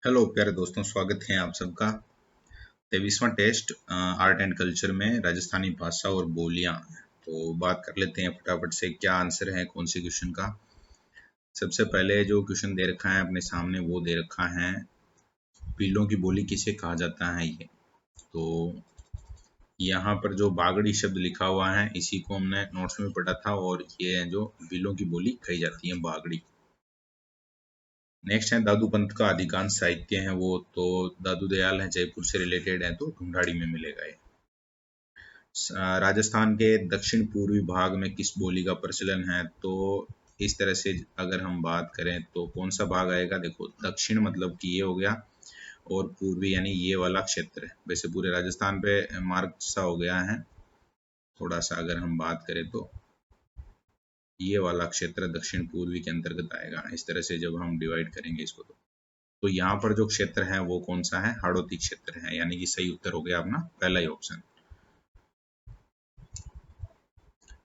Hello प्यारे दोस्तों, स्वागत है आप सबका 23वां टेस्ट आर्ट एंड कल्चर में राजस्थानी भाषा और बोलियां। तो बात कर लेते हैं फटाफट से क्या आंसर है कौन से क्वेश्चन का। सबसे पहले जो क्वेश्चन दे रखा है अपने सामने वो दे रखा है, पीलों की बोली किसे कहा जाता है। ये तो यहाँ पर जो बागड़ी शब्द लिखा हुआ है इसी को हमने नोट्स में पढ़ा था, और ये है जो भीलों की बोली कही जाती है, बागड़ी। नेक्स्ट है दादू पंथ का अधिकांश साहित्य है वो, तो दादू दयाल है जयपुर से रिलेटेड है, तो ढूंढाड़ी में मिलेगा ये। राजस्थान के दक्षिण पूर्वी भाग में किस बोली का प्रचलन है, तो इस तरह से अगर हम बात करें तो कौन सा भाग आएगा। देखो, दक्षिण मतलब कि ये हो गया, और पूर्वी यानी ये वाला क्षेत्र है। वैसे पूरे राजस्थान पे मार्ग सा हो गया है थोड़ा सा, अगर हम बात करें तो ये वाला क्षेत्र दक्षिण पूर्वी के अंतर्गत आएगा। इस तरह से जब हम डिवाइड करेंगे इसको तो यहाँ पर जो क्षेत्र है वो कौन सा है, हाड़ौती क्षेत्र है, यानी कि सही उत्तर हो गया अपना पहला ही ऑप्शन।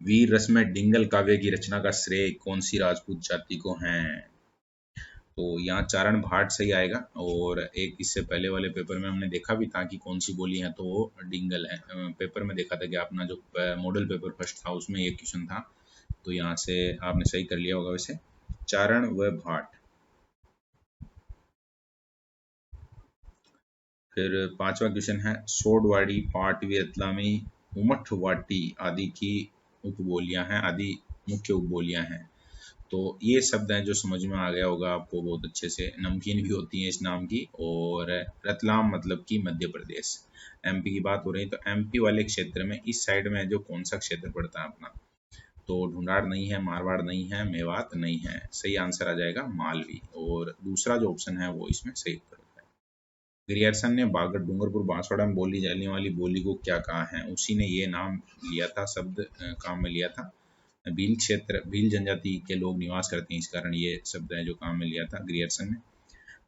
वीर रस में डिंगल काव्य की रचना का श्रेय कौन सी राजपूत जाति को है, तो यहाँ चारण भाट सही आएगा। और एक इससे पहले वाले पेपर में हमने देखा भी था कि कौन सी बोली है, तो वो डिंगल है। पेपर में देखा था कि अपना जो मॉडल पेपर फर्स्ट था उसमें ये क्वेश्चन था, तो यहाँ से आपने सही कर लिया होगा वैसे, चारण व भाट। फिर पांचवा क्वेश्चन है, सोडवाड़ी, पाटवी, रतलामी, उमठ आदि की उपबोलियां हैं, आदि मुख्य उपबोलियां हैं। तो ये शब्द हैं जो समझ में आ गया होगा आपको बहुत अच्छे से। नमकीन भी होती है इस नाम की। और रतलाम मतलब कि मध्य प्रदेश, एमपी की बात हो रही है, तो एमपी वाले क्षेत्र में इस साइड में जो कौन सा क्षेत्र पड़ता है अपना, तो ढूंढाड़ नहीं है, मारवाड़ नहीं है, मेवात नहीं है। सही आंसर आ जाएगा मालवी, और दूसरा जो ऑप्शन है वो इसमें सही उत्तर है। ग्रियर्सन ने बागड़, डूंगरपुर, बांसवाड़ा में बोली जाने वाली बोली को क्या कहा है, उसी ने ये नाम लिया था, शब्द काम में लिया था। भील क्षेत्र, भील जनजाति के लोग निवास करते हैं, इस कारण ये शब्द है जो काम में लिया था ग्रियर्सन ने।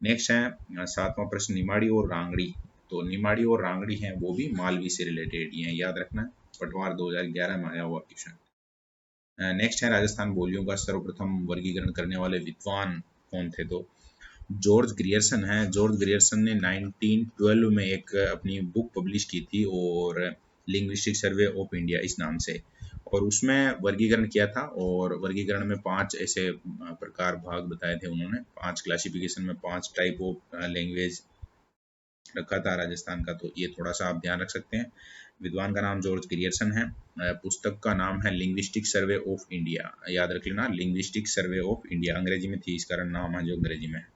नेक्स्ट है सातवां प्रश्न, निमाड़ी और रांगड़ी। तो निमाड़ी और रांगड़ी हैं वो भी मालवी से रिलेटेड ही हैं, याद रखना। पटवार 2011 में आया हुआ क्वेश्चन। नेक्स्ट है राजस्थान बोलियों का सर्वप्रथम वर्गीकरण करने वाले विद्वान कौन थे, तो जॉर्ज ग्रियर्सन है। जॉर्ज ग्रियर्सन ने 1912 में एक अपनी बुक पब्लिश की थी, और लिंग्विस्टिक सर्वे ऑफ इंडिया इस नाम से, और उसमें वर्गीकरण किया था। और वर्गीकरण में 5 ऐसे प्रकार भाग बताए थे उन्होंने, 5 क्लासिफिकेशन में 5 टाइप ऑफ लैंग्वेज रखा था राजस्थान का, तो ये थोड़ा सा आप ध्यान रख सकते हैं। विद्वान का नाम जॉर्ज ग्रियर्सन है। पुस्तक का नाम है लिंग्विस्टिक सर्वे ऑफ इंडिया, याद रख लेना, लिंग्विस्टिक सर्वे ऑफ इंडिया। अंग्रेजी में थी इस कारण नाम है जो अंग्रेजी में है।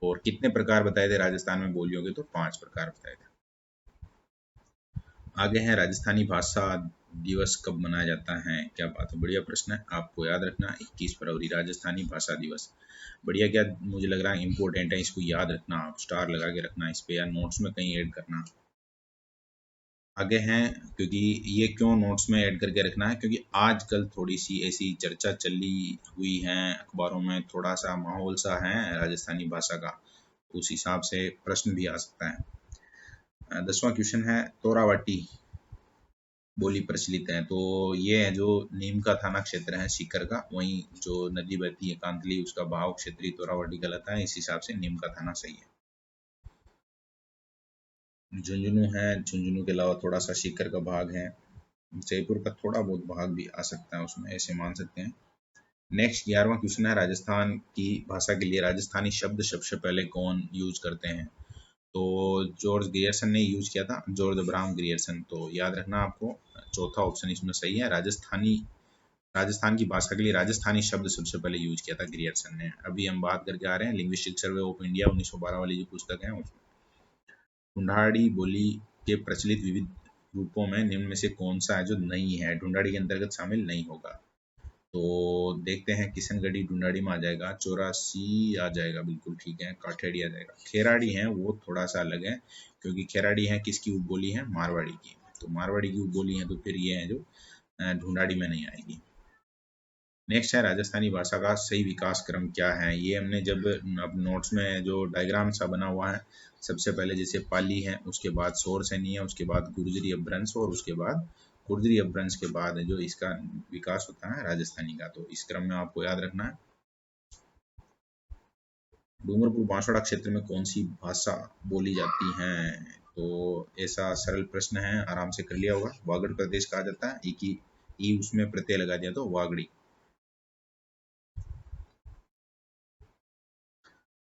और कितने प्रकार बताए थे राजस्थान में बोलियों के, तो 5 प्रकार बताए थे। आगे है राजस्थानी भाषा दिवस कब मनाया जाता है, क्या बात है, बढ़िया प्रश्न है। आपको याद रखना 21 फरवरी राजस्थानी भाषा दिवस। बढ़िया, क्या मुझे लग रहा है इंपॉर्टेंट है, इसको याद रखना, आप स्टार लगा के रखना इस पे, या नोट्स में कहीं ऐड करना। आगे हैं, क्योंकि ये क्यों नोट्स में ऐड करके रखना है, क्योंकि आजकल थोड़ी सी ऐसी चर्चा चली हुई है अखबारों में, थोड़ा सा माहौल सा है राजस्थानी भाषा का, उस हिसाब से प्रश्न भी आ सकता है। 10वां क्वेश्चन है, तोरावाटी बोली प्रचलित है, तो ये है जो नीम का थाना क्षेत्र है सीकर का, वहीं जो नदी बहती है कांतली उसका बहाव क्षेत्रीय तोरावाटी कहलाता है, इस हिसाब से नीम का थाना सही है। झुंझुनू है, झुंझुनू के अलावा थोड़ा सा सीकर का भाग है, जयपुर का थोड़ा बहुत भाग भी आ सकता है उसमें, ऐसे मान सकते हैं। नेक्स्ट 11वां क्वेश्चन है, राजस्थान की भाषा के लिए राजस्थानी शब्द सबसे पहले कौन यूज करते हैं, तो जॉर्ज ग्रियर्सन ने यूज किया था, जॉर्ज अब्राहम ग्रियर्सन। तो याद रखना आपको, चौथा ऑप्शन इसमें सही है। राजस्थान की भाषा के लिए राजस्थानी शब्द सबसे पहले यूज किया था ग्रियर्सन ने। अभी हम बात करके आ रहे हैं लिंग्विस्टिक सर्वे ऑफ इंडिया 1912 वाली जो पुस्तक है उसमें। ढूंढाड़ी बोली के प्रचलित विविध रूपों में निम्न में से कौन सा है जो नहीं है, ढूंढाड़ी के अंतर्गत शामिल नहीं होगा, तो देखते हैं। किशनगढ़ी ढूंढाड़ी में आ जाएगा, चौरासी आ जाएगा, बिल्कुल ठीक है, काठेड़ी आ जाएगा। खेराड़ी है वो थोड़ा सा अलग है, क्योंकि खेराड़ी है किसकी उपबोली है, मारवाड़ी की, तो मारवाड़ी की उपबोली है, तो फिर ये है जो ढूंढाड़ी में नहीं आएगी। नेक्स्ट है राजस्थानी भाषा का सही विकास क्रम क्या है, ये हमने जब अब नोट्स में जो डायग्राम सा बना हुआ है, सबसे पहले जैसे पाली है, उसके बाद शोर सैनी है, उसके बाद गुर्जरी अपभ्रंश, और उसके बाद गुर्जरी अपभ्रंश के बाद जो इसका विकास होता है राजस्थानी का, तो इस क्रम में आपको याद रखना है। डूंगरपुर बांसवाड़ा क्षेत्र में कौन सी भाषा बोली जाती है? तो ऐसा सरल प्रश्न है, आराम से कर लिया होगा। वागड़ प्रदेश कहा जाता है, ई उसमें प्रत्यय लगा दिया तो वागड़ी।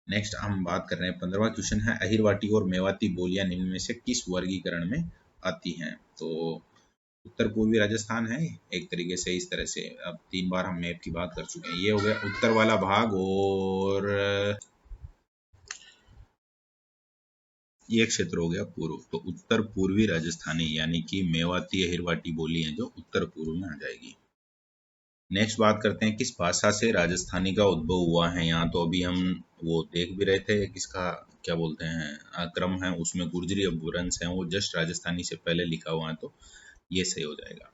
नेक्स्ट हम बात कर रहे हैं 15वां क्वेश्चन है, अहिरवाटी और मेवाती बोलियां निम्न में से किस वर्गीकरण में आती हैं? तो उत्तर पूर्वी राजस्थान है एक तरीके से, इस तरह से। अब 3 बार हम मैप की बात कर चुके हैं। ये हो गया उत्तर वाला भाग, और ये क्षेत्र हो गया पूर्व। तो उत्तर पूर्वी राजस्थानी यानी कि मेवाती अहिरवाटी बोली है जो उत्तर पूर्व में आ जाएगी। नेक्स्ट बात करते हैं, किस भाषा से राजस्थानी का उद्भव हुआ है? यहाँ तो अभी हम वो देख भी रहे थे, किसका क्या बोलते हैं क्रम है, उसमें गुर्जरी अपभ्रंश है, वो जस्ट राजस्थानी से पहले लिखा हुआ है, तो ये सही हो जाएगा।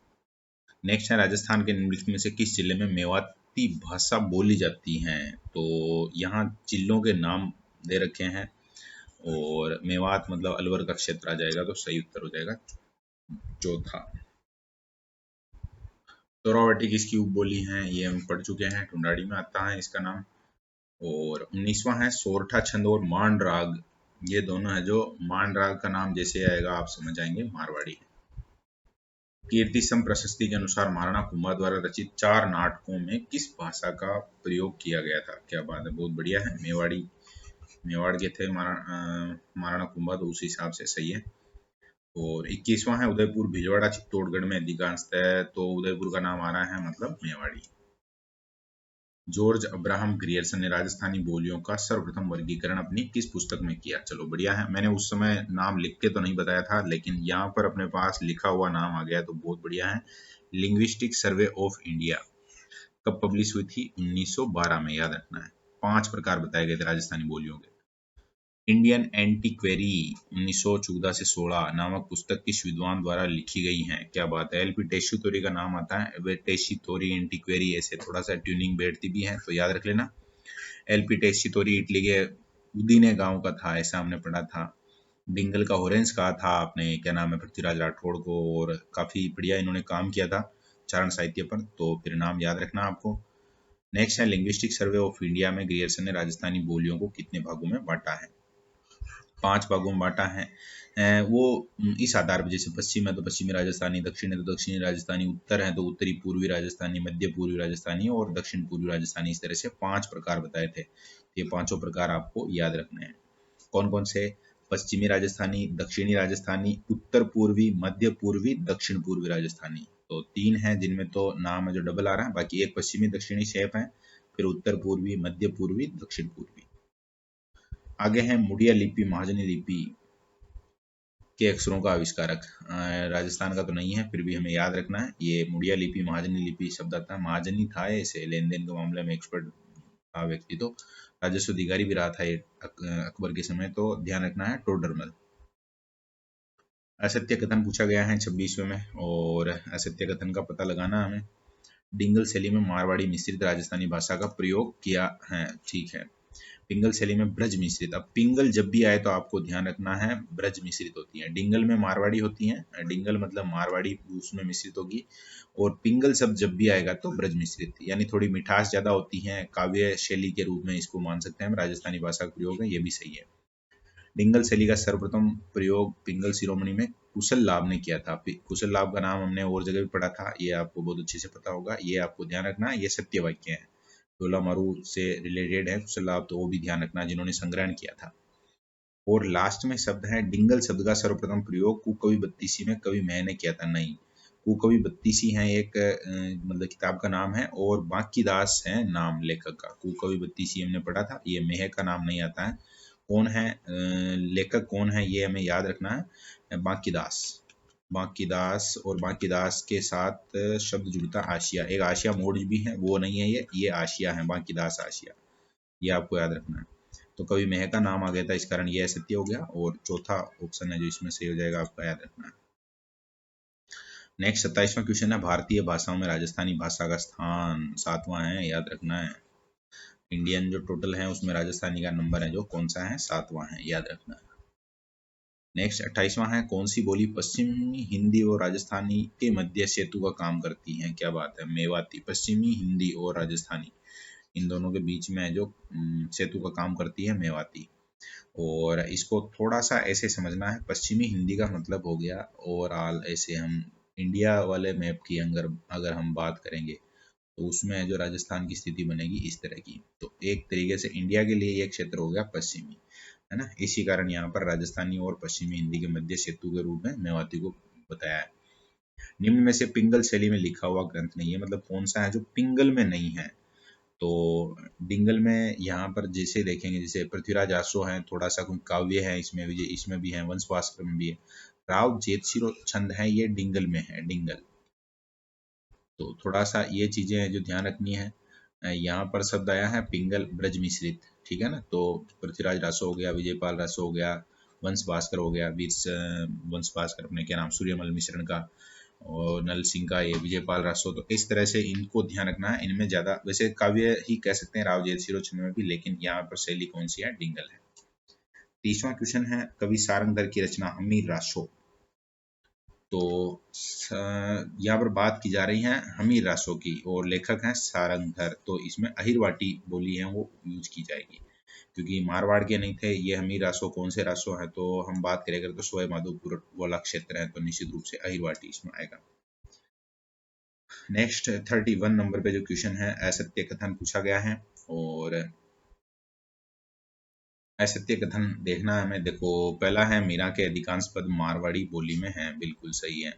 नेक्स्ट है, राजस्थान के निम्नलिखित में से किस जिले में मेवाती भाषा बोली जाती है? तो यहाँ जिलों के नाम दे रखे हैं, और मेवात मतलब अलवर का क्षेत्र आ जाएगा, तो सही उत्तर हो जाएगा चौथा। तोरावटी किसकी उपबोली है? ये हम पढ़ चुके हैं, टुंडाड़ी में आता है इसका नाम। और 19वां है, सोरठा छंद और मांड राग, ये दोनों है जो मांड राग का नाम जैसे आएगा आप समझ जाएंगे मारवाड़ी है। कीर्ति सम प्रशस्ति के अनुसार महाराणा कुंभा द्वारा रचित 4 नाटकों में किस भाषा का प्रयोग किया गया था? क्या बात है, बहुत बढ़िया है। मेवाड़ के थे महाराणा कुंभा, तो उस हिसाब से सही है। और 21वां है, उदयपुर भिलवाड़ा चित्तौड़गढ़ में अधिकांशतः, तो उदयपुर का नाम आ रहा है मतलब मेवाड़ी। जॉर्ज अब्राहम ग्रियर्सन ने राजस्थानी बोलियों का सर्वप्रथम वर्गीकरण अपनी किस पुस्तक में किया? चलो बढ़िया है, मैंने उस समय नाम लिख के तो नहीं बताया था, लेकिन यहाँ पर अपने पास लिखा हुआ नाम आ गया, तो बहुत बढ़िया है। Linguistic survey of India. कब पब्लिश हुई थी? 1912 में, याद रखना है। 5 प्रकार बताए गए थे राजस्थानी बोलियों के। इंडियन एंटीक्वेरी 1914 से 16 नामक पुस्तक किस विद्वान द्वारा लिखी गई है? क्या बात है, एलपी टेशीतोरी का नाम आता है। वे टेशीतोरी एंटीक्वेरी ऐसे थोड़ा सा ट्यूनिंग बैठती भी है, तो याद रख लेना। एलपी टेशीतोरी इटली के उदीने गांव का था, ऐसा हमने पढ़ा था। डिंगल का हॉरेंस कहा था आपने, क्या नाम है, पृथ्वीराज राठौड़ को, और काफी बढ़िया इन्होंने काम किया था चारण साहित्य पर, तो फिर नाम याद रखना आपको। नेक्स्ट है, लिंग्विस्टिक सर्वे ऑफ इंडिया में ग्रियर्सन ने राजस्थानी बोलियों को कितने भागों में बांटा है? 5 भागों में बांटा है। वो इस आधार पर, जैसे पश्चिम है तो पश्चिमी राजस्थानी, दक्षिण है तो दक्षिणी राजस्थानी, उत्तर है तो उत्तरी पूर्वी राजस्थानी, मध्य पूर्वी राजस्थानी और दक्षिण पूर्वी राजस्थानी, इस तरह से 5 प्रकार बताए थे। ये पांचों प्रकार आपको याद रखने हैं। कौन कौन से? पश्चिमी राजस्थानी, दक्षिणी राजस्थानी, उत्तर पूर्वी, मध्य पूर्वी, दक्षिण पूर्वी राजस्थानी। तो 3 है जिनमें तो नाम है जो डबल आ रहा है, बाकी एक पश्चिमी दक्षिणी शेप है, फिर उत्तर पूर्वी, मध्य पूर्वी, दक्षिण पूर्वी। आगे है मुड़िया लिपि महाजनी लिपि के अक्षरों का आविष्कारक। राजस्थान का तो नहीं है, फिर भी हमें याद रखना है। ये मुड़िया लिपि महाजनी लिपि शब्द आता है, महाजनी था ऐसे लेन देन के मामले में एक्सपर्ट था व्यक्ति, तो राजस्व अधिकारी भी रहा था ये अकबर के समय, तो ध्यान रखना है टोडरमल। असत्य कथन पूछा गया है 26वें में, और असत्य कथन का पता लगाना हमें। डिंगल शैली में मारवाड़ी मिश्रित राजस्थानी भाषा का प्रयोग किया है, ठीक है। पिंगल शैली में ब्रज मिश्रित। अब पिंगल जब भी आए तो आपको ध्यान रखना है ब्रज मिश्रित होती है। डिंगल में मारवाड़ी होती है, डिंगल मतलब मारवाड़ी उसमें मिश्रित होगी, और पिंगल शब्द जब भी आएगा तो ब्रज मिश्रित, यानी थोड़ी मिठास ज्यादा होती है, काव्य शैली के रूप में इसको मान सकते हैं हम, राजस्थानी भाषा का प्रयोग है, ये भी सही है। डिंगल शैली का सर्वप्रथम प्रयोग पिंगल शिरोमणि में कुशल लाभ ने किया था। कुशल लाभ का नाम हमने और जगह भी पढ़ा था, ये आपको बहुत अच्छे से पता होगा, ये आपको ध्यान रखना है, ये सत्य वाक्य है। डोला मारू से रिलेटेड है कुशल लाभ, तो वो भी ध्यान रखना जिन्होंने संग्रहण किया था। और लास्ट में शब्द है, डिंगल शब्द का सर्वप्रथम प्रयोग कुकवि बत्तीसी में कवि मह ने किया था। नहीं, कुकवि बत्तीसी है एक मतलब किताब का नाम है, और बांकी दास है नाम लेखक का। कुकवि बत्तीसी हमने पढ़ा था, ये मेह का नाम नहीं आता है। कौन है लेखक, कौन है ये हमें याद रखना है, बांकीदास। बांकीदास, और बांकीदास के साथ शब्द जुड़ता आशिया, एक आशिया मोड़ भी है, वो नहीं है ये आशिया है, बांकीदास आशिया, ये आपको याद रखना है। तो कवि मेह का नाम आ गया था, इस कारण यह सत्य हो गया, और चौथा ऑप्शन है जो इसमें सही हो जाएगा, आपका याद रखना है। नेक्स्ट 27वां क्वेश्चन है, भारतीय भाषाओं में राजस्थानी भाषा का स्थान 7वां है, याद रखना है। इंडियन जो टोटल है उसमें राजस्थानी का नंबर है जो कौन सा है, 7वां है, याद रखना है। नेक्स्ट 28वां है, कौन सी बोली पश्चिमी हिंदी और राजस्थानी के मध्य सेतु का काम करती है? क्या बात है, मेवाती। पश्चिमी हिंदी और राजस्थानी, इन दोनों के बीच में जो सेतु का काम करती है मेवाती। और इसको थोड़ा सा ऐसे समझना है, पश्चिमी हिंदी का मतलब हो गया ओवरऑल, ऐसे हम इंडिया वाले मैप की अगर अगर हम बात करेंगे तो उसमें जो राजस्थान की स्थिति बनेगी इस तरह की। तो एक तरीके से इंडिया के लिए ये क्षेत्र हो गया पश्चिमी, है ना। इसी कारण यहाँ पर राजस्थानी और पश्चिमी हिंदी के मध्य सेतु के रूप में मेवाती को बताया है। निम्न में से पिंगल शैली में लिखा हुआ ग्रंथ नहीं है, मतलब कौन सा है जो पिंगल में नहीं है। तो डिंगल में यहाँ पर जैसे देखेंगे, जैसे पृथ्वीराज आसो है, थोड़ा सा कोई काव्य है इसमें भी, इसमें भी है, वंश भास्कर में भी है। राव जेतसिरो छंद है, ये डिंगल में है, डिंगल। तो थोड़ा सा ये चीजें जो ध्यान रखनी है। यहाँ पर शब्द आया है पिंगल ब्रज मिश्रित, ठीक है ना। तो पृथ्वीराज रासो हो गया, विजयपाल रासो हो गया, वंश भास्कर हो गया, वंश भास्कर अपने क्या नाम, सूर्यमल मिश्रण का, और नल सिंह का ये विजयपाल रासो। तो इस तरह से इनको ध्यान रखना है। इनमें ज्यादा वैसे काव्य ही कह सकते हैं राव जेतसिरो छंद में भी, लेकिन यहाँ पर शैली कौन सी है, डिंगल है। 30वां क्वेश्चन है, कवि सारंगधर की रचना हमीर रासो। तो यहाँ पर बात की जा रही है हमीर रासो की और लेखक हैं सारंगधर। तो इसमें अहिरवाटी बोली है वो यूज की जाएगी, क्योंकि मारवाड़ के नहीं थे ये हमीर रासो। कौन से रासो हैं, तो हम बात करेंगे तो सवाई माधोपुर वाला क्षेत्र है, तो निश्चित रूप से अहिरवाटी इसमें आएगा। नेक्स्ट 31 नंबर पे जो क्वेश्चन है, असत्य कथन पूछा गया है। और असत्य कथन देखना है हमें। देखो पहला है, मीरा के अधिकांश पद मारवाड़ी बोली में हैं, बिल्कुल सही है,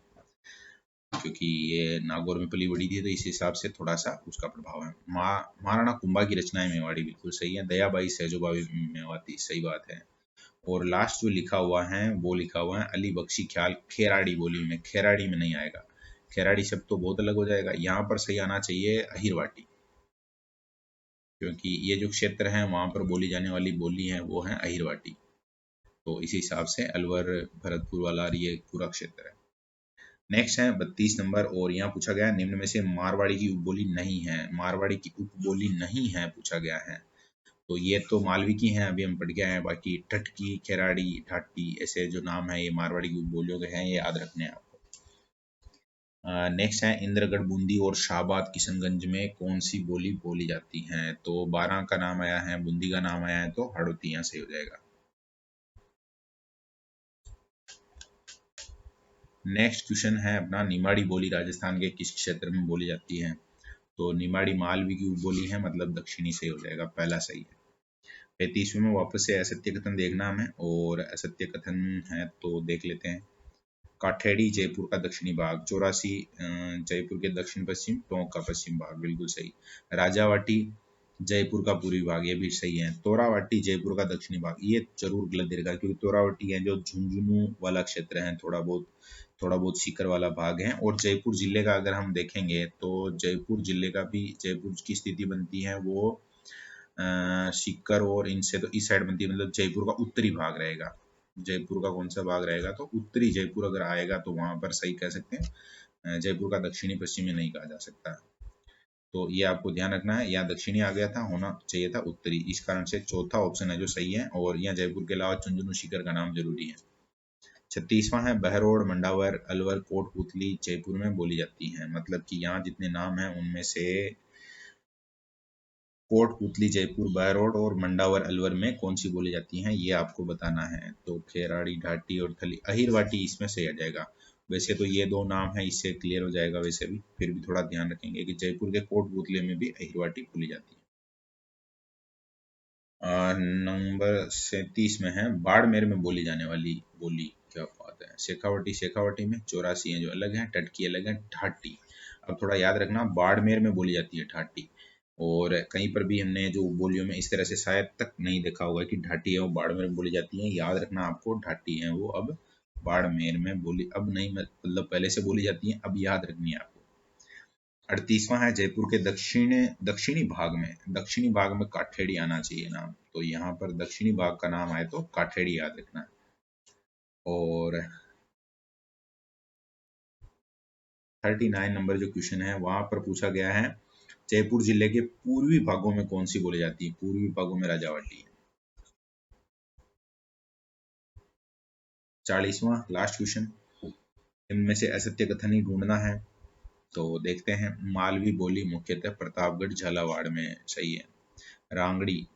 क्योंकि ये नागौर में पली बड़ी थी तो इस हिसाब से थोड़ा सा उसका प्रभाव है। महाराणा कुंभा की रचना है मेवाड़ी, बिल्कुल सही है। दयाबाई सहजोबाई मेवाती, सही बात है। और लास्ट जो लिखा हुआ है वो लिखा हुआ है अली बख्शी ख्याल खेराड़ी बोली में, खेराड़ी में नहीं आएगा, खेराड़ी शब्द तो बहुत अलग हो जाएगा। यहाँ पर सही आना चाहिए अहिरवाटी, क्योंकि ये जो क्षेत्र है वहां पर बोली जाने वाली बोली है वो है अहिरवाटी। तो इसी हिसाब से अलवर भरतपुर वाला ये पूरा क्षेत्र है। नेक्स्ट है 32 नंबर, और यहाँ पूछा गया निम्न में से मारवाड़ी की उपबोली नहीं है, मारवाड़ी की उपबोली नहीं है पूछा गया है। तो ये तो मालवी की हैं, अभी हम पढ़ के आए हैं। बाकी टटकी, खेराड़ी, ठाटी ऐसे जो नाम है ये मारवाड़ी की उपबोलियों के हैं, ये याद रखने हैं आपको। नेक्स्ट है इंद्रगढ़, बूंदी और शाहबाद किशनगंज में कौन सी बोली बोली जाती है। तो 12 का नाम आया है, बूंदी का नाम आया है, तो हाड़ौती यहाँ से हो जाएगा। नेक्स्ट क्वेश्चन है अपना, निमाड़ी बोली राजस्थान के किस क्षेत्र में बोली जाती है। तो निमाड़ी मालवी की उपबोली है, मतलब दक्षिणी से हो जाएगा, पहला सही है। 35वें में वापस से असत्य कथन देखना हमें, और असत्य कथन है तो देख लेते हैं। काठेड़ी जयपुर का दक्षिणी भाग, चौरासी जयपुर के दक्षिण पश्चिम, टोंक का पश्चिम भाग, बिल्कुल सही। राजावाटी जयपुर का पूर्वी भाग, ये भी सही है। तोरावाटी जयपुर का दक्षिणी भाग, ये जरूर गलत देगा, क्योंकि तोरावाटी है जो झुंझुनू वाला क्षेत्र है, थोड़ा बहुत सीकर वाला भाग है। और जयपुर जिले का अगर हम देखेंगे तो जयपुर जिले का भी, जयपुर की स्थिति बनती है वो सीकर और इनसे तो इस साइड बनती है, मतलब जयपुर का उत्तरी भाग रहेगा। जयपुर का कौन सा भाग रहेगा, तो उत्तरी जयपुर अगर आएगा तो वहां पर सही कह सकते हैं। जयपुर का दक्षिणी पश्चिमी नहीं कहा जा सकता। तो ये आपको ध्यान रखना है, यहाँ दक्षिणी आ गया था, होना चाहिए था उत्तरी, इस कारण से चौथा ऑप्शन है जो सही है। और यहाँ जयपुर के अलावा झुंझुनू सीकर का नाम जरूरी है। 36वां है, बहरोड, मंडावर, अलवर, कोटपुतली जयपुर में बोली जाती है। मतलब कि यहाँ जितने नाम हैं उनमें से कोटपुतली जयपुर, बहरोड और मंडावर अलवर में कौन सी बोली जाती हैं, ये आपको बताना है। तो खेराड़ी, ढाटी और थली, अहिरवाटी इसमें से आ जाएगा। वैसे तो ये दो नाम है, इससे क्लियर हो जाएगा। वैसे भी फिर भी थोड़ा ध्यान रखेंगे कि जयपुर के कोटपुतले में भी अहिरवाटी बोली जाती है। नंबर 37 में है, बाड़मेर में बोली जाने वाली बोली, क्या बात है। शेखावटी, शेखावटी में 84 है जो अलग है, टटकी अलग है, ठाटी। अब थोड़ा याद रखना, बाड़मेर में बोली जाती है ठाटी। और कहीं पर भी हमने जो बोलियों में इस तरह से शायद तक नहीं देखा होगा कि ढाटी है वो बाड़मेर में बोली जाती है। याद रखना आपको, ढाटी है वो अब बाड़मेर में बोली, अब नहीं, मतलब पहले से बोली जाती है, अब याद रखनी है आपको। 38वां है, जयपुर के दक्षिणी भाग में काठेड़ी आना चाहिए नाम। तो यहाँ पर दक्षिणी भाग का नाम आए तो काठेड़ी याद रखना है। और 39 नंबर जो क्वेश्चन है वहां पर पूछा गया है, जयपुर जिले के पूर्वी भागों में कौन सी बोली जाती है। पूर्वी भागों में राजावाटी है। 40वां लास्ट क्वेश्चन, इनमें से असत्य कथन ही ढूंढना है। तो देखते हैं, मालवी बोली मुख्यतः प्रतापगढ़ झालावाड़ में, सही है। रांगड़ी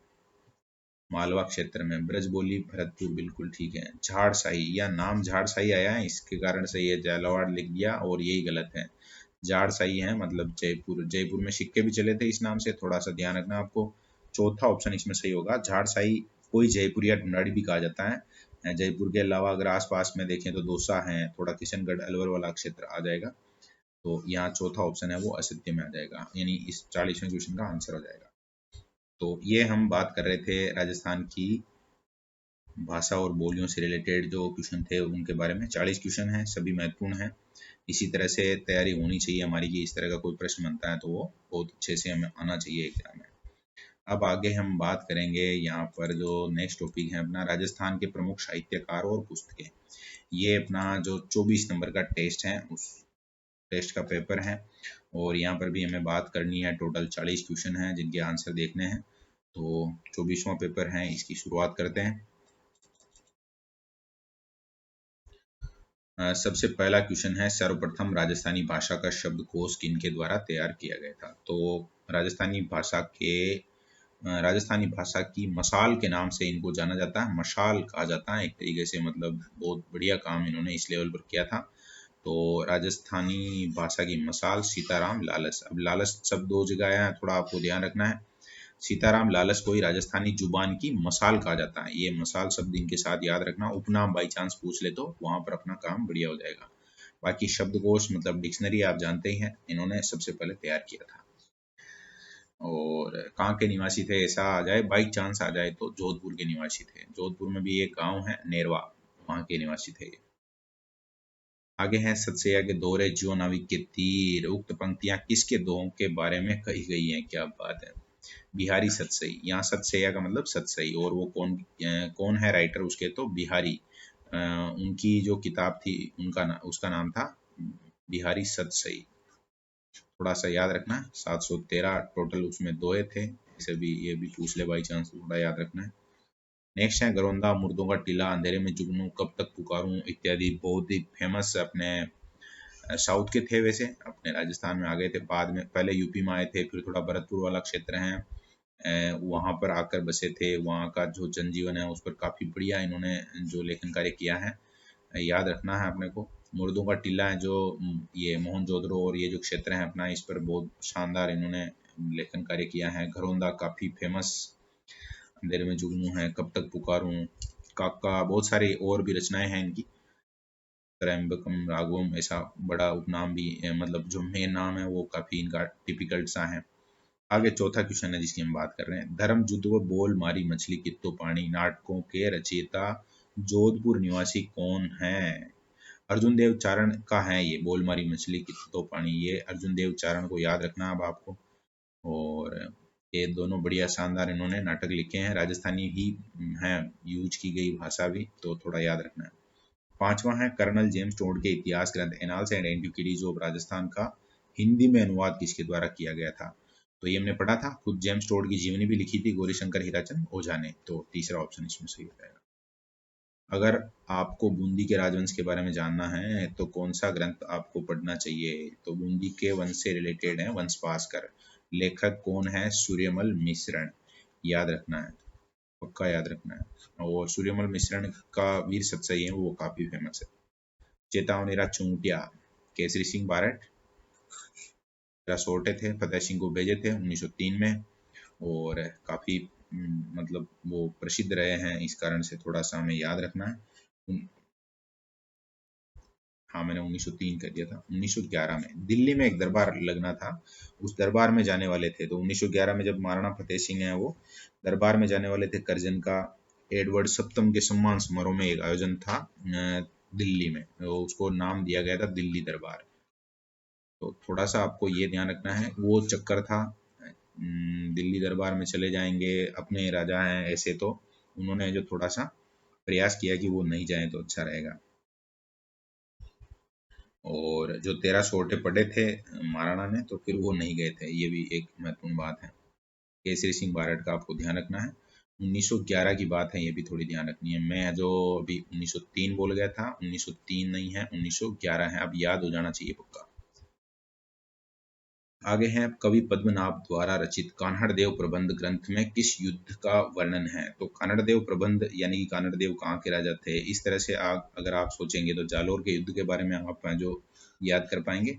मालवा क्षेत्र में, ब्रज बोली भरतपुर, बिल्कुल ठीक है। झाड़साई, या नाम झाड़साई आया है इसके कारण से ये झालावाड़ लिख दिया और यही गलत है। झाड़साई है मतलब जयपुर, जयपुर में सिक्के भी चले थे इस नाम से, थोड़ा सा ध्यान रखना आपको। चौथा ऑप्शन इसमें सही होगा, झाड़साई कोई जयपुर या ढूंढाड़ी भी कहा जाता है। जयपुर के अलावा अगर आसपास में देखें तो दौसा है, थोड़ा किशनगढ़ अलवर वाला क्षेत्र आ जाएगा। तो यहाँ चौथा ऑप्शन है वो असत्य में आ जाएगा, यानी इस 40वें क्वेश्चन का आंसर हो जाएगा। तो ये हम बात कर रहे थे राजस्थान की भाषा और बोलियों से रिलेटेड जो क्वेश्चन थे उनके बारे में। 40 क्वेश्चन हैं, सभी महत्वपूर्ण हैं। इसी तरह से तैयारी होनी चाहिए हमारी कि इस तरह का कोई प्रश्न बनता है तो वो बहुत अच्छे से हमें आना चाहिए एग्जाम में। अब आगे हम बात करेंगे यहाँ पर जो नेक्स्ट टॉपिक है अपना, राजस्थान के प्रमुख साहित्यकार और पुस्तकें। ये अपना जो 24 नंबर का टेस्ट है उस टेस्ट का पेपर है, और यहाँ पर भी हमें बात करनी है। टोटल 40 क्वेश्चन हैं जिनके आंसर देखने हैं। तो 24वां पेपर है, इसकी शुरुआत करते हैं। सबसे पहला क्वेश्चन है, सर्वप्रथम राजस्थानी भाषा का शब्दकोश किनके द्वारा तैयार किया गया था? तो राजस्थानी भाषा की मसाल के नाम से इनको जाना जाता है, मशाल कहा जाता है एक तरीके से, मतलब बहुत बढ़िया काम इन्होंने इस लेवल पर किया था। तो राजस्थानी भाषा की मसाल सीताराम लालस। अब लालस शब्द दो जगह आया है, थोड़ा आपको ध्यान रखना है। सीताराम लालस को ही राजस्थानी जुबान की मसाल कहा जाता है। ये मसाल शब्द इनके साथ याद रखना, उपनाम बाई चांस पूछ ले तो वहां पर अपना काम बढ़िया हो जाएगा। बाकी शब्दकोश मतलब डिक्शनरी आप जानते ही हैं, इन्होंने सबसे पहले तैयार किया था। और कहाँ के निवासी थे ऐसा आ जाए, बाई चांस आ जाए तो जोधपुर के निवासी थे। जोधपुर में भी एक गांव है नेरवा, वहां के निवासी थे। आगे है, सतसैया के दोहरे जो नाविक के तीर, उक्त पंक्तियां किसके दोहों के बारे में कही गई हैं? क्या बात है, बिहारी सतसई। यहाँ सतसैया का मतलब सतसई, और वो कौन है राइटर उसके? तो बिहारी। उनकी जो किताब थी उसका नाम था बिहारी सतसई। थोड़ा सा याद रखना है, 713 टोटल उसमें दोहे थे, इसे भी ये भी पूछ ले बाई चांस, थोड़ा याद रखना है। नेक्स्ट है, गरोंदा मुर्दों का टीला, अंधेरे में जुगनू, कब तक पुकारूं इत्यादि, बहुत ही फेमस अपने साउथ के थे, वैसे अपने राजस्थान में आ गए थे बाद में, पहले यूपी में आए थे, फिर थोड़ा भरतपुर वाला क्षेत्र है वहाँ पर आकर बसे थे। वहाँ का जो जनजीवन है उस पर काफ़ी बढ़िया इन्होंने जो लेखन कार्य किया है, याद रखना है अपने को। मुर्दों का टीला है जो ये मोहनजोदड़ो और ये जो क्षेत्र है अपना, इस पर बहुत शानदार इन्होंने लेखन कार्य किया है। घरौंदा काफ़ी फेमस, अंधेरे में जुगनू है, कब तक पुकारूं, काका, बहुत सारी और भी रचनाएं हैं इनकी। त्रयंबकम राघवम ऐसा बड़ा उपनाम भी मतलब जो मेन नाम है वो काफ़ी इनका टिपिकल सा है। आगे चौथा क्वेश्चन है जिसकी हम बात कर रहे हैं, धर्म युद्ध व बोल मारी मछली कित्तो पानी नाटकों के रचयिता जोधपुर निवासी कौन है? अर्जुन देव चारण का है ये बोल मारी मछली कित्तो पानी, ये अर्जुन देव चारण को याद रखना अब आपको। और ये दोनों बढ़िया शानदार इन्होंने नाटक लिखे हैं, राजस्थानी ही है यूज की गई भाषा भी, तो थोड़ा याद रखना है। पांचवा है, कर्नल जेम्स टोड के इतिहास ग्रंथ annals and antiquities of Rajasthan का हिंदी में अनुवाद किसके द्वारा किया गया था? तो ये हमने पढ़ा था, खुद जेम्स टोड की जीवनी भी लिखी थी गौरीशंकर हीराचंद ओझा ने, तो तीसरा ऑप्शन इसमें सही हो जाएगा। अगर आपको बूंदी के राजवंश के बारे में जानना है तो कौन सा ग्रंथ आपको पढ़ना चाहिए? तो बूंदी के वंश से रिलेटेड है वंश भास्कर। लेखक कौन है? सूर्यमल मिश्रण, याद रखना है, पक्का याद रखना है। और सूर्यमल मिश्रण का वीर सतसई है वो काफी फेमस है। चेतावनीरा चूंटिया, केसरी सिंह बारट सोटे थे, फतेह सिंह को भेजे थे 1903 में, और काफी मतलब वो प्रसिद्ध रहे हैं, इस कारण से थोड़ा सा हमें याद रखना है। हाँ मैंने 1903 कर दिया था। 1911 में दिल्ली में एक दरबार लगना था, उस दरबार में जाने वाले थे। तो 1911 में जब महाराणा फतेह सिंह है वो दरबार में जाने वाले थे, करजन का एडवर्ड सप्तम के सम्मान समारोह में एक आयोजन था दिल्ली में, तो उसको नाम दिया गया था दिल्ली दरबार। तो थोड़ा सा आपको ये ध्यान रखना है, वो चक्कर था दिल्ली दरबार में चले जाएंगे, अपने राजा हैं ऐसे, तो उन्होंने जो थोड़ा सा प्रयास किया कि वो नहीं जाए तो अच्छा रहेगा। और जो 13 सोटे पड़े थे महाराणा ने, तो फिर वो नहीं गए थे, ये भी एक महत्वपूर्ण बात है। केसरी सिंह बारट का आपको ध्यान रखना है। 1911 की बात है, ये भी थोड़ी ध्यान रखनी है। मैं जो अभी 1903 बोल गया था, 1903 नहीं है 1911 है, अब याद हो जाना चाहिए पक्का। आगे हैं कवि पद्मनाभ द्वारा रचित कान्हड़देव प्रबंध ग्रंथ में किस युद्ध का वर्णन है। तो कान्हड़देव प्रबंध यानी कि कान्हड़देव कहाँ के राजा थे, इस तरह से आप अगर आप सोचेंगे तो जालोर के युद्ध के बारे में आप जो याद कर पाएंगे।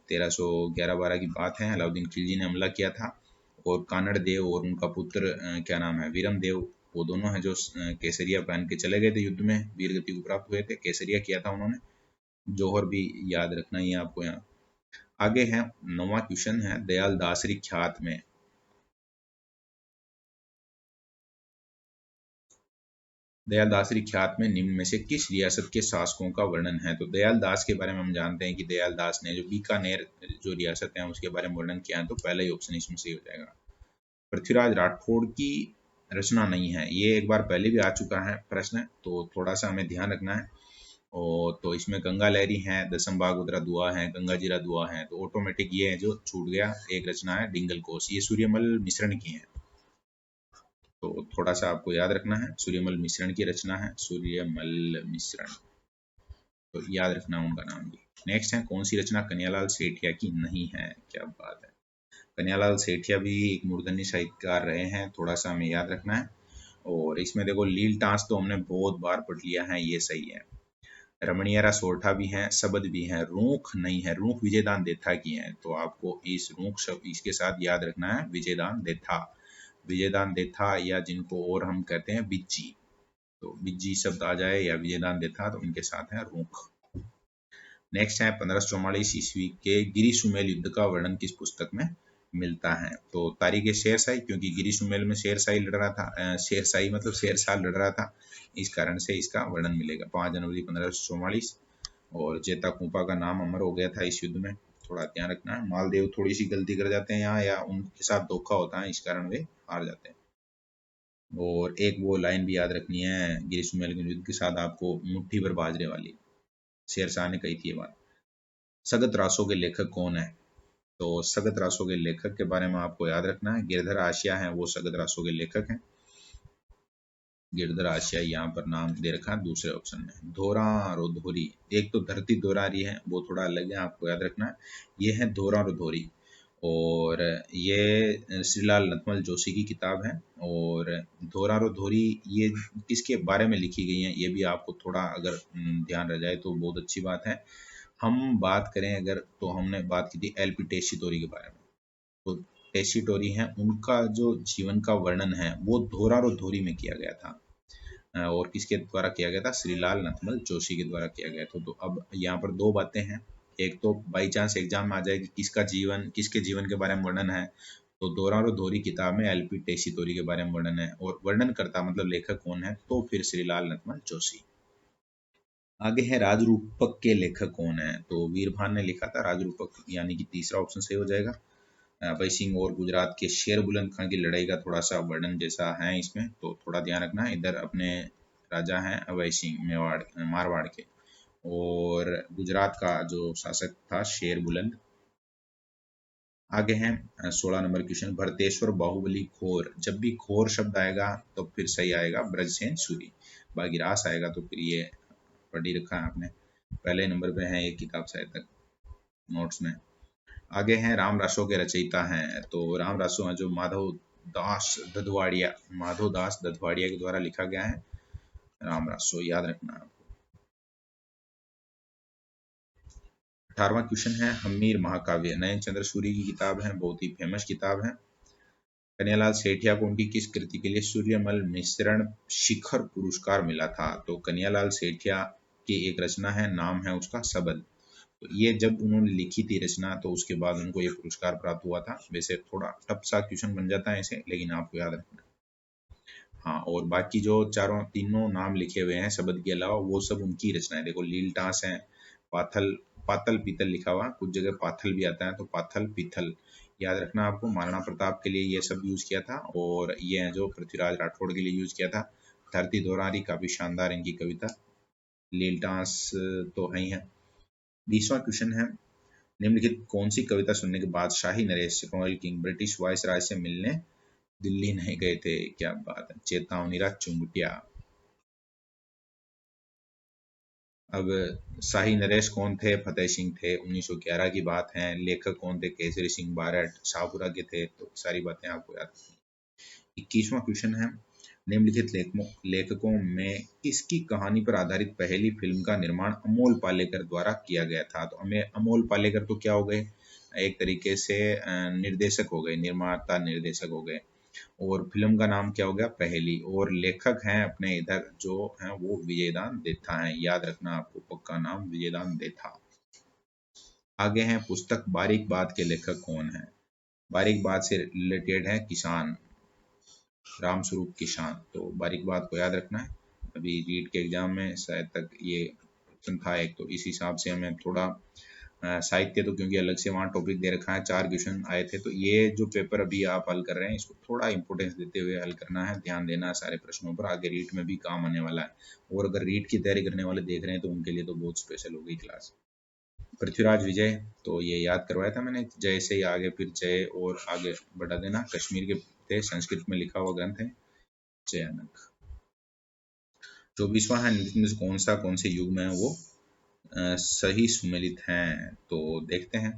1311-12 की बात है, अलाउद्दीन खिलजी ने हमला किया था और कान्हड़देव और उनका पुत्र क्या नाम है वीरम देव, वो दोनों हैं जो केसरिया पहन के चले गए थे युद्ध में, वीर गति को प्राप्त हुए थे, केसरिया किया था उन्होंने। जौहर भी याद रखना ही है आपको यहाँ। आगे है 9वां क्वेश्चन है दयाल दासरी ख्यात में दयाल दासरी ख्यात में निम्न में से किस रियासत के शासकों का वर्णन है। तो दयाल दास के बारे में हम जानते हैं कि दयाल दास ने जो बीकानेर जो रियासत है उसके बारे में वर्णन किया है, तो पहला ही ऑप्शन इसमें सही हो जाएगा। पृथ्वीराज राठौड़ की रचना नहीं है, ये एक बार पहले भी आ चुका है प्रश्न, तो थोड़ा सा हमें ध्यान रखना है। और तो इसमें गंगा लहरी है, दसम बाग उतरा दुआ है, गंगा जीरा दुआ है, तो ऑटोमेटिक ये है जो छूट गया, एक रचना है डिंगल कोश, ये सूर्यमल मिश्रण की है, तो थोड़ा सा आपको याद रखना है। सूर्यमल मिश्रण की रचना है, सूर्यमल मिश्रण, तो याद रखना उनका नाम भी। नेक्स्ट है कौन सी रचना कन्हैयालाल सेठिया की नहीं है। क्या बात है, कन्हैयालाल सेठिया भी एक मूर्धन्य साहित्यकार रहे हैं, थोड़ा सा हमें याद रखना है। और इसमें देखो लील टांस तो हमने बहुत बार पढ़ लिया है, ये सही है। रमणीयरा सोरठा भी है, शब्द भी है, रूख नहीं है, रूख विजयदान देथा की है, तो आपको इस रूख शब्द इसके साथ याद रखना है विजयदान देथा, विजयदान देथा, या जिनको और हम कहते हैं बिज्जी, तो बिज्जी शब्द आ जाए या विजयदान देथा तो इनके साथ है रूख। नेक्स्ट है 1544 ईस्वी के गिरी सुमेल युद्ध का वर्णन किस पुस्तक में मिलता है। तो तारीख शेरशाही, क्योंकि गिरी सुमेल में शेरशाही लड़ रहा था, शेरशाही मतलब शेरशाह लड़ रहा था, इस कारण से इसका वर्णन मिलेगा 5 जनवरी 1544। और जेता कुपा का नाम अमर हो गया था इस युद्ध में, थोड़ा ध्यान रखना है। मालदेव थोड़ी सी गलती कर जाते हैं यहाँ, या उनके साथ धोखा होता है, इस कारण वे हार जाते हैं। और एक वो लाइन भी याद रखनी है गिरी सुमेल के युद्ध के साथ आपको, मुट्ठी भर बाजरे वाली, शेरशाह ने कही थी ये बात। सगत रासों के लेखक कौन है। तो सगत रासों के लेखक के बारे में आपको याद रखना है, गिरधर आशिया है वो सगत रासों के लेखक हैं, गिरधर आशिया यहाँ पर नाम दे रखा है दूसरे ऑप्शन में। धोरा रोधोरी, एक तो धरती दोरारी है वो थोड़ा अलग है, आपको याद रखना है, ये है धोरा रोधोरी, और ये श्रीलाल नतमल जोशी की किताब है। और धोरा रोधोरी ये किसके बारे में लिखी गई है, ये भी आपको थोड़ा अगर ध्यान रह जाए तो बहुत अच्छी बात है। हम बात करें अगर, तो हमने बात की थी एलपी टेसीटोरी के बारे में, तो टेसीटोरी हैं उनका जो जीवन का वर्णन है वो धोरा रोधोरी में किया गया था, और किसके द्वारा किया गया था, श्रीलाल नथमल जोशी के द्वारा किया गया था। तो अब यहाँ पर दो बातें हैं, एक तो बाई चांस एग्जाम में आ जाए कि किसके जीवन के बारे में वर्णन है, तो धोरा रोधोरी किताब में एलपी टेसीटोरी के बारे में वर्णन है, और वर्णन करता मतलब लेखक कौन है, तो फिर श्रीलाल नथमल जोशी। आगे है राजरूपक के लेखक कौन है। तो वीरभान ने लिखा था राजरूपक, यानी कि तीसरा ऑप्शन सही हो जाएगा। अभय सिंह और गुजरात के शेर बुलंद खां की लड़ाई का थोड़ा सा वर्णन जैसा है इसमें, तो थोड़ा ध्यान रखना है। इधर अपने राजा हैं अभय सिंह मारवाड़ के, और गुजरात का जो शासक था शेर बुलंद। आगे हैं 16 नंबर क्वेश्चन, भरतेश्वर बाहुबली घोर, जब भी घोर शब्द आएगा तो फिर सही आएगा ब्रजसेन सूरी, बागीरास आएगा तो फिर ये पढ़ी रखा है आपने, पहले नंबर पे है ये किताब शायद तक नोट्स में। आगे हैं राम रासो के रचयिता हैं। तो राम रासो है जो माधव दास दधवाड़िया के द्वारा लिखा गया है राम रासो, याद रखना है। 18वां क्वेश्चन है हम्मीर महाकाव्य, नयन चंद्र सूरी की किताब है, बहुत ही फेमस किताब है। कन्हैयालाल सेठिया को उनकी किस कृति के लिए सूर्यमल मिश्रण शिखर पुरस्कार मिला था। तो कन्हैयालाल सेठिया की एक रचना है, नाम है उसका सबद, तो ये जब उन्होंने लिखी थी रचना तो उसके बाद उनको ये पुरस्कार प्राप्त हुआ था। वैसे थोड़ा टफ सा क्वेश्चन बन जाता है इसे, लेकिन आपको याद रखना। हाँ, और बाकी जो तीनों नाम लिखे हुए हैं शब्द के अलावा वो सब उनकी रचना है। देखो लील टांस है, पाथल पातल पीतल लिखा हुआ, कुछ जगह पाथल भी आता है, तो पाथल पीथल याद रखना आपको। महाराणा प्रताप के लिए ये सब यूज किया था, और ये है जो पृथ्वीराज राठौड़ के लिए यूज किया था। धरती दोरारी काफी शानदार इनकी कविता। लील टांस तो है ही है। 20वां क्वेश्चन है निम्नलिखित कौन सी कविता सुनने के बाद शाही नरेश royal king British viceroy से मिलने दिल्ली नहीं गए थे। क्या बात है, चेतावनी रा चुंगटिया। अब शाही नरेश कौन थे? फतेह सिंह थे, 1911 की बात है। लेखक कौन थे? केसरी सिंह बारट, शाहपुरा के थे। तो सारी बातें आपको याद। 21वां क्वेश्चन है, निम्नलिखित लेखकों में किसकी कहानी पर आधारित पहली फिल्म का निर्माण अमोल पालेकर द्वारा किया गया था? तो हमें अमोल पालेकर तो क्या हो गए, एक तरीके से निर्देशक हो गए, निर्माता निर्देशक हो गए, और फिल्म का नाम क्या हो गया? पहली। और लेखक हैं अपने इधर जो हैं वो विजयदान देथा हैं, याद रखना आपको पक्का नाम विजयदान देथा। आगे हैं पुस्तक बारीक बात के लेखक कौन है? बारीक बात से रिलेटेड है किसान, रामस्वरूप किसान। तो बारीक बात को याद रखना है, अभी रीट के एग्जाम में शायद तक ये क्वेश्चन था एक, तो इस हिसाब से हमें थोड़ा साहित्य तो क्योंकि अलग से वहाँ टॉपिक दे रखा है, 4 क्वेश्चन आए थे, तो ये जो पेपर अभी आप हल कर रहे हैं इसको थोड़ा इंपॉर्टेंस देते हुए हल करना है, ध्यान देना है सारे प्रश्नों पर, आगे रीट में भी काम आने वाला है। और अगर रीट की तैयारी करने वाले देख रहे हैं तो उनके लिए तो बहुत स्पेशल हो गई क्लास। पृथ्वीराज विजय, तो ये याद करवाया था मैंने, जय से ही आगे फिर जय और आगे बढ़ा देना। कश्मीर के थे, संस्कृत में लिखा हुआ ग्रंथ है जयानक। 24वां है, निम्न में से कौन से युग में है वो सही सुमेलित हैं? तो देखते हैं।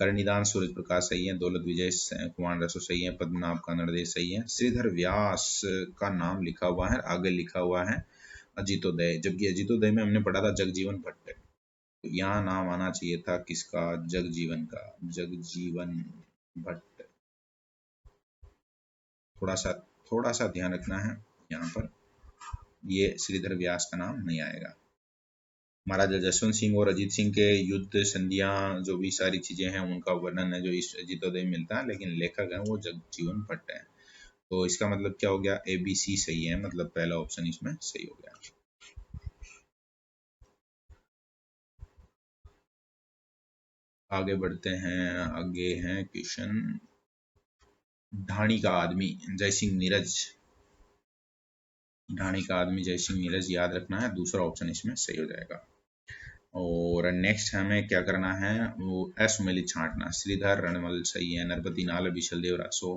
करनिदान सूरज प्रकाश सही है, दौलत विजय कुमार रसो सही है, पद्मनाभ का नरदेश सही है। श्रीधर व्यास का नाम लिखा हुआ है, आगे लिखा हुआ है अजितोदय, जबकि अजितोदय में हमने पढ़ा था जगजीवन भट्ट। तो यहाँ नाम आना चाहिए था किसका? जगजीवन का, जगजीवन भट्ट। थोड़ा सा ध्यान रखना है यहाँ पर, ये श्रीधर व्यास का नाम नहीं आएगा। महाराजा जसवंत सिंह और अजीत सिंह के युद्ध संधियां जो भी सारी चीजें हैं उनका वर्णन है जो इस अजितोदय में मिलता है, लेकिन लेखक है वो जगजीवन भट्ट है। तो इसका मतलब क्या हो गया? ABC सही है, मतलब पहला ऑप्शन इसमें सही हो गया। आगे बढ़ते हैं, आगे है क्वेश्चन, ढाणी का आदमी जय सिंह नीरज, ढाणी का आदमी जय सिंह नीरज याद रखना है, दूसरा ऑप्शन इसमें सही हो जाएगा। और नेक्स्ट हमें क्या करना है, वो असुमेलित छांटना। श्रीधर रणमल सही है, नरपति नाल विशलदेव रासो,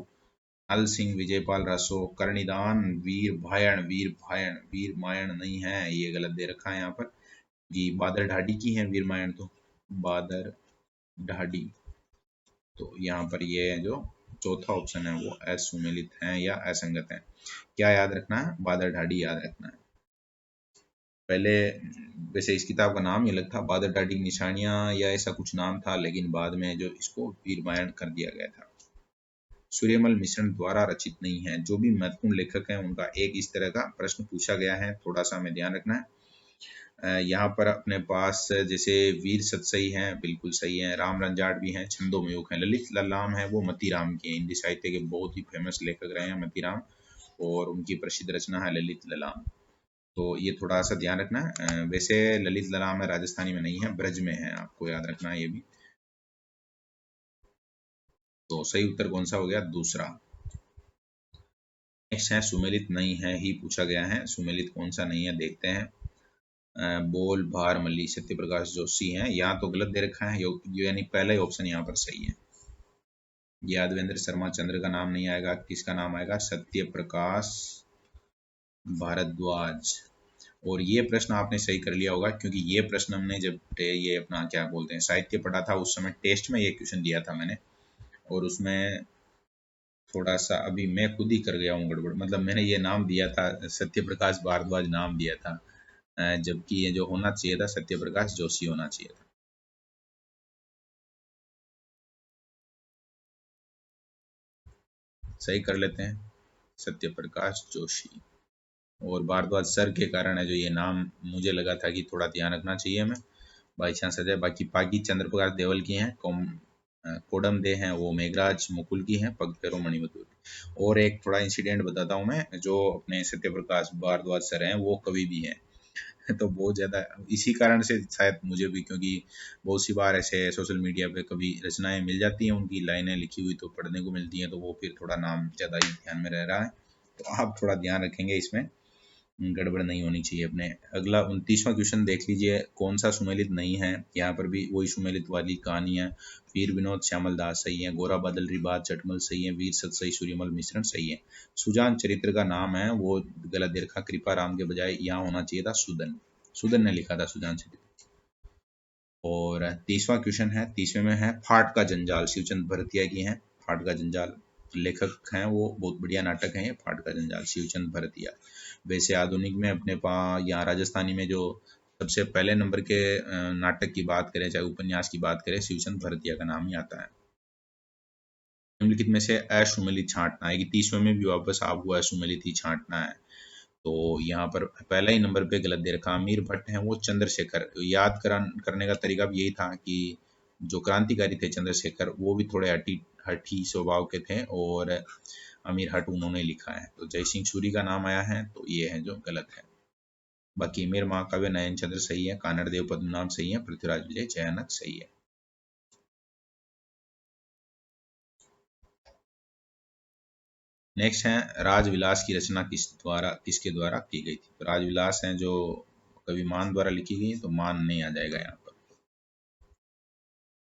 अल सिंह विजयपाल रासो, कर्णिदान वीर भायण, वीर मायण नहीं है, ये गलत दे रखा है यहाँ पर जी, बादर ढाडी की है वीर मायण, तो बादर ढाडी। तो यहाँ पर ये जो चौथा ऑप्शन है वो असुमेलित है या असंगत है। क्या याद रखना है? बादर ढाडी याद रखना है। पहले वैसे इस किताब का नाम ही अलग था, बादर ढाडी की निशानियां या ऐसा कुछ नाम था, लेकिन बाद में जो इसको वीरमायण कर दिया गया था। सूर्यमल मिश्रण द्वारा रचित नहीं है। जो भी महत्वपूर्ण लेखक हैं उनका एक इस तरह का प्रश्न पूछा गया है, थोड़ा सा हमें ध्यान रखना है। यहाँ पर अपने पास जैसे वीर सतसई हैं, बिल्कुल सही है, राम रंजाड़ भी हैं, छंदोमयूख हैं, ललित ललाम है वो मतीराम के हिंदी साहित्य के बहुत ही फेमस लेखक रहे हैं मतीराम, और उनकी प्रसिद्ध रचना है ललित ललाम। तो ये थोड़ा सा ध्यान रखना है। वैसे ललित ललाम है राजस्थानी में नहीं है, ब्रज में है, आपको याद रखना है ये भी। तो सही उत्तर कौन सा हो गया? दूसरा। नेक्स्ट है सुमेलित नहीं है ही पूछा गया है, सुमेलित कौन सा नहीं है देखते हैं। बोल भार मल्ली सत्य प्रकाश जोशी हैं, यहाँ तो गलत दे रखा है, यानी पहला ही ऑप्शन यहाँ पर सही है। यादवेंद्र शर्मा चंद्र का नाम नहीं आएगा, किसका नाम आएगा? सत्य प्रकाश भारद्वाज। और ये प्रश्न आपने सही कर लिया होगा, क्योंकि ये प्रश्न हमने जब ये अपना क्या बोलते हैं साहित्य पढ़ा था उस समय टेस्ट में ये क्वेश्चन दिया था मैंने, और उसमें थोड़ा सा अभी मैं खुद ही कर गया हूँ गड़बड़, मतलब मैंने ये नाम दिया था सत्य प्रकाश भारद्वाज नाम दिया था, जबकि ये जो होना चाहिए था सत्य प्रकाश जोशी होना चाहिए था। सही कर लेते हैं, सत्य प्रकाश जोशी। और भारद्वाज सर के कारण है जो ये नाम मुझे लगा था कि थोड़ा ध्यान रखना चाहिए हमें, बाई चांस आ जाए। बाकी पागी चंद्र प्रकाश देवल की हैं, कोडम दे हैं वो मेघराज मुकुल की हैं, पग फेरो मणिमधुर। और एक थोड़ा इंसिडेंट बताता हूँ मैं, जो अपने सत्य प्रकाश भारद्वाज सर हैं वो कवि भी हैं तो बहुत ज़्यादा इसी कारण से शायद मुझे भी, क्योंकि बहुत सी बार ऐसे सोशल मीडिया पे कभी रचनाएं मिल जाती हैं, उनकी लाइनें लिखी हुई तो पढ़ने को मिलती हैं, तो वो फिर थोड़ा नाम ज़्यादा ही ध्यान में रह रहा है, तो आप थोड़ा ध्यान रखेंगे, इसमें गड़बड़ नहीं होनी चाहिए अपने। अगला 29वां क्वेश्चन देख लीजिए, कौन सा सुमेलित नहीं है? यहाँ पर भी वही सुमेलित वाली कहानी है। वीर विनोद श्यामल दास सही है, गोरा बादल रिबात चटमल सही है, वीर सतसई सूर्यमल मिश्रण सही है। सुजान चरित्र का नाम है वो गलत दे रखा, कृपा राम के बजाय यहाँ होना चाहिए था सुदन। सुदन ने लिखा था, सुजान सिद्धि। और 30वां क्वेश्चन है, 30वें में है फाट का जंजाल, शिवचंद भरतिया की है। फाट का जंजाल लेखक हैं वो, बहुत बढ़िया नाटक है ये फाट का जंजाल, शिवचंद भरतिया। वैसे आधुनिक में अपने पास यहाँ राजस्थानी में जो सबसे पहले नंबर के नाटक की बात करें, चाहे उपन्यास की बात करें, शिवचंद भरतिया का नाम ही आता है। निम्नलिखित में से असुमेलित छांटना है कि 30वें में भी वापस आपको असुमेलित ही छांटना है। तो यहाँ पर पहला ही नंबर पे गलत दे रखा, अमीर भट्ट हैं वो चंद्रशेखर। याद करने का तरीका भी यही था कि जो क्रांतिकारी थे चंद्रशेखर, वो भी थोड़े हठी स्वभाव के थे, और अमीर भट्ट उन्होंने लिखा है। तो जय सिंह सूरी का नाम आया है, तो ये है जो गलत है। बाकी मेर महाकाव्य नयन चंद्र सही है, कानड़ देव पद्मनाभ सही है, पृथ्वीराज विजय जयानक सही है। नेक्स्ट है राजविलास की रचना किसके द्वारा की गई थी। राजविलास हैं जो कवि मान द्वारा लिखी गई है, तो मान नहीं आ जाएगा यहाँ पर।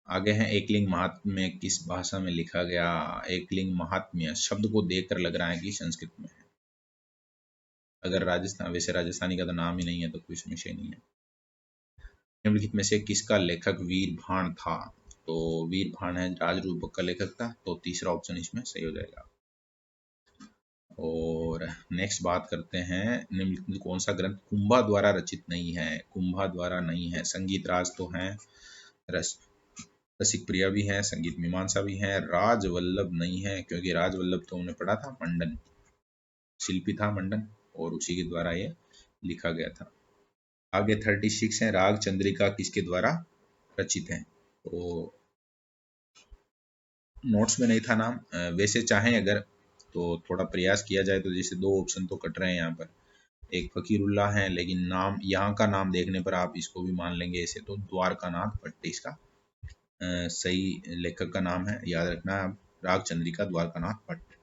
आगे है एकलिंग महात्म्य किस भाषा में लिखा गया। एकलिंग महात्म्य शब्द को देखकर लग रहा है कि संस्कृत में है। अगर राजस्थान, वैसे राजस्थानी का तो नाम ही नहीं है तो कोई समस्या नहीं है। निम्नलिखित में से किसका लेखक वीरभान था। तो वीरभान है राजरूपक का लेखक था, तो तीसरा ऑप्शन इसमें सही हो जाएगा। और नेक्स्ट बात करते हैं, निम्नलिखित कौन सा ग्रंथ कुंभा द्वारा रचित नहीं है। कुंभा द्वारा नहीं है। संगीत राज तो है, रस रसिक प्रिया भी है, संगीत मीमांसा भी है, राजवल्लभ नहीं है, क्योंकि राजवल्लभ तो हमने पढ़ा था मंडन, शिल्पी था मंडन, और उसी के द्वारा ये लिखा गया था। आगे 36 है, राग चंद्रिका किसके द्वारा रचित है। तो नोट्स में नहीं था नाम, वैसे चाहें अगर तो थोड़ा प्रयास किया जाए तो जैसे दो ऑप्शन तो कट रहे हैं यहाँ पर, एक फकीरुल्लाह है, लेकिन नाम यहाँ का नाम देखने पर आप इसको भी मान लेंगे ऐसे, तो द्वारकानाथ भट्ट इसका सही लेखक का नाम है, याद रखना है। राग चंद्रिका द्वारकानाथ भट्ट।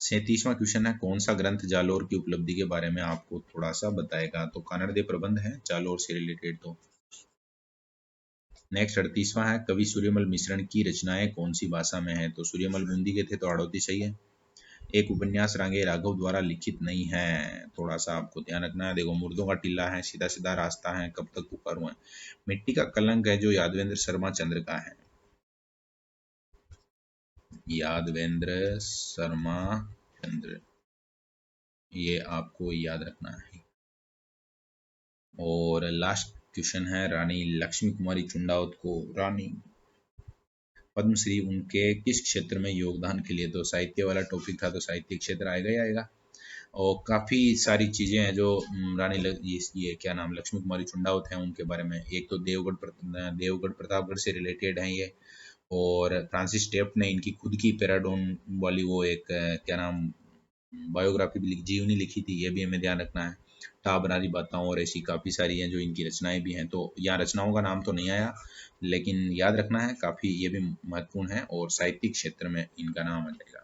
37वां क्वेश्चन है, कौन सा ग्रंथ जालोर की उपलब्धि के बारे में आपको थोड़ा सा बताएगा। तो कानड़ देव प्रबंध है जालोर से रिलेटेड। तो नेक्स्ट 38वां है, कवि सूर्यमल मिश्रण की रचनाएं कौन सी भाषा में है। तो सूर्यमल बूंदी के थे, तो हाड़ौती सही है। एक उपन्यास रांगे राघव द्वारा लिखित नहीं है, थोड़ा सा आपको ध्यान रखना है। देखो, मुर्दों का टिल्ला है, सीधा सीधा रास्ता है, कब तक पुकारूं है, मिट्टी का कलंक है जो यादवेंद्र शर्मा चंद्र का है। यादवेंद्र शर्मा चंद्र, ये आपको याद रखना है। और लास्ट क्वेश्चन है, रानी लक्ष्मी कुमारी चुंडावत को रानी पद्मश्री उनके किस क्षेत्र में योगदान के लिए। तो साहित्य वाला टॉपिक था, तो साहित्य क्षेत्र आएगा ही आएगा। और काफ़ी सारी चीज़ें हैं जो ये क्या नाम, लक्ष्मी कुमारी चुंडावत हैं, उनके बारे में। एक तो देवगढ़ प्रतापगढ़ से रिलेटेड हैं ये, और फ्रांसिस टेफ्ट ने इनकी खुद की पैराडोन वाली वो एक क्या नाम बायोग्राफी भी जीवनी लिखी थी, ये भी हमें ध्यान रखना है। टाबरारी बाताओं और ऐसी काफ़ी सारी हैं जो इनकी रचनाएं भी हैं। तो यहाँ रचनाओं का नाम तो नहीं आया, लेकिन याद रखना है, काफ़ी ये भी महत्वपूर्ण है, और साहित्यिक क्षेत्र में इनका नाम आ जाएगा।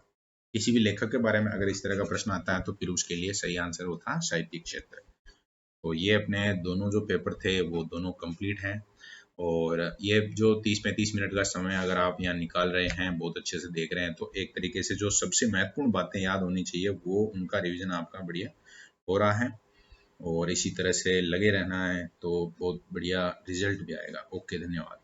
किसी भी लेखक के बारे में अगर इस तरह का प्रश्न आता है तो फिर उसके लिए सही आंसर होता है साहित्यिक क्षेत्र। तो ये अपने दोनों जो पेपर थे वो दोनों कंप्लीट हैं, और ये जो 30-35 मिनट का समय अगर आप यहाँ निकाल रहे हैं, बहुत अच्छे से देख रहे हैं, तो एक तरीके से जो सबसे महत्वपूर्ण बातें याद होनी चाहिए वो उनका रिवीजन आपका बढ़िया हो रहा है, और इसी तरह से लगे रहना है तो बहुत बढ़िया रिजल्ट भी आएगा। ओके, धन्यवाद।